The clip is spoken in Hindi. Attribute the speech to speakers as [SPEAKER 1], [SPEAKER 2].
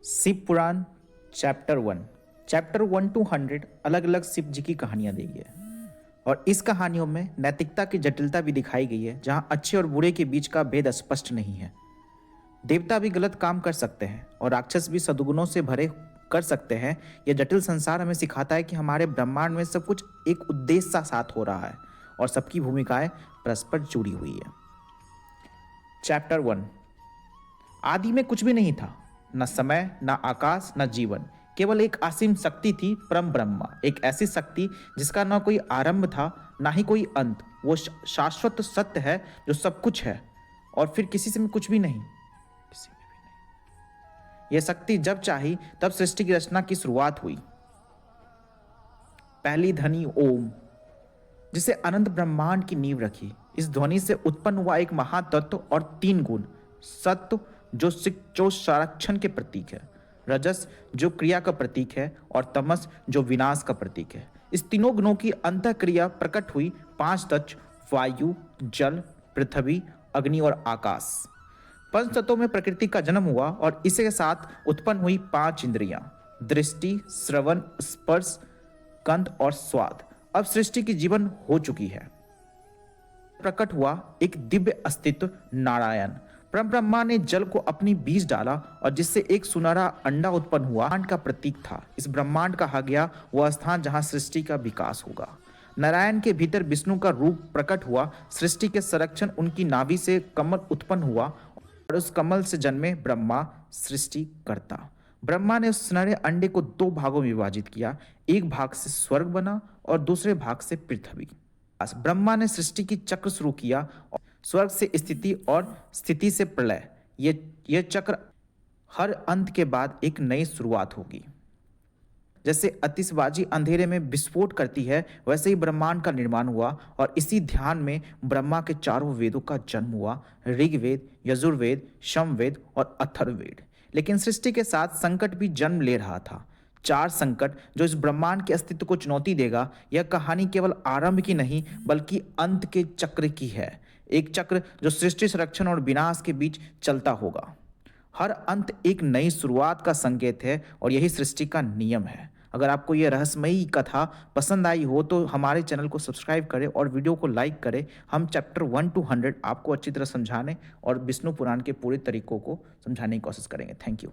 [SPEAKER 1] शिव पुराण चैप्टर 1 to 100 अलग अलग शिव जी की कहानियां दी गई है और इस कहानियों में नैतिकता की जटिलता भी दिखाई गई है, जहां अच्छे और बुरे के बीच का भेद स्पष्ट नहीं है। देवता भी गलत काम कर सकते हैं और राक्षस भी सद्गुणों से भरे कर सकते हैं। यह जटिल संसार हमें सिखाता है कि हमारे ब्रह्मांड में सब कुछ एक उद्देश्य सा साथ हो रहा है और सबकी भूमिकाएं परस्पर जुड़ी हुई है। चैप्टर 1। आदि में कुछ भी नहीं था, न समय, न आकाश, न जीवन, केवल एक असीम शक्ति थी, परम ब्रह्मा। एक ऐसी शक्ति जिसका न कोई आरंभ था, ना ही कोई अंत। वो शाश्वत सत्य है जो सब कुछ है और फिर किसी से में कुछ भी नहीं, किसी में भी नहीं। यह शक्ति जब चाही तब सृष्टि की रचना की शुरुआत हुई। पहली ध्वनि ओम, जिसे अनंत ब्रह्मांड की नींव रखी। इस ध्वनि से उत्पन्न हुआ एक महातत्व और 3 गुण। सत्व जो संरक्षण के प्रतीक है, रजस जो क्रिया का प्रतीक है और तमस जो विनाश का प्रतीक है। इस तीनों गुणों की अंतः क्रिया प्रकट हुई 5 तत्व, वायु, जल, पृथ्वी, अग्नि और आकाश। पंच तत्वों में प्रकृति का जन्म हुआ और इसके साथ उत्पन्न हुई 5 इंद्रियां, दृष्टि, श्रवण, स्पर्श, गंध और स्वाद। अब सृष्टि की जीवन हो चुकी है। प्रकट हुआ एक दिव्य अस्तित्व, नारायण। परम ब्रह्मा ने जल को अपनी बीज डाला और जिससे एक सुनहरा अंडा उत्पन्न हुआ, ब्रह्मांड का प्रतीक था। इस ब्रह्मांड कहा गया वह स्थान जहां सृष्टि का विकास होगा। नारायण के भीतर विष्णु का रूप प्रकट हुआ। सृष्टि के संरक्षण उनकी नाभि से कमल उत्पन्न हुआ और उस कमल से जन्मे ब्रह्मा सृष्टि करता। ब्रह्मा ने उस सुनहरे अंडे को 2 भागों में विभाजित किया। एक भाग से स्वर्ग बना और दूसरे भाग से पृथ्वी। ब्रह्मा ने सृष्टि की चक्र शुरू किया और स्वर्ग से स्थिति और स्थिति से प्रलय। यह चक्र हर अंत के बाद एक नई शुरुआत होगी। जैसे आतिशबाजी अंधेरे में विस्फोट करती है, वैसे ही ब्रह्मांड का निर्माण हुआ और इसी ध्यान में ब्रह्मा के 4 वेदों का जन्म हुआ, ऋग्वेद, यजुर्वेद, सामवेद और अथर्ववेद। लेकिन सृष्टि के साथ संकट भी जन्म ले रहा था। 4 संकट जो इस ब्रह्मांड के अस्तित्व को चुनौती देगा। यह कहानी केवल आरंभ की नहीं बल्कि अंत के चक्र की है। एक चक्र जो सृष्टि, संरक्षण और विनाश के बीच चलता होगा। हर अंत एक नई शुरुआत का संकेत है और यही सृष्टि का नियम है। अगर आपको यह रहस्यमयी कथा पसंद आई हो तो हमारे चैनल को सब्सक्राइब करें और वीडियो को लाइक करें। हम चैप्टर 1 to 100 आपको अच्छी तरह समझाने और विष्णु पुराण के पूरे तरीकों को समझाने की कोशिश करेंगे। Thank you.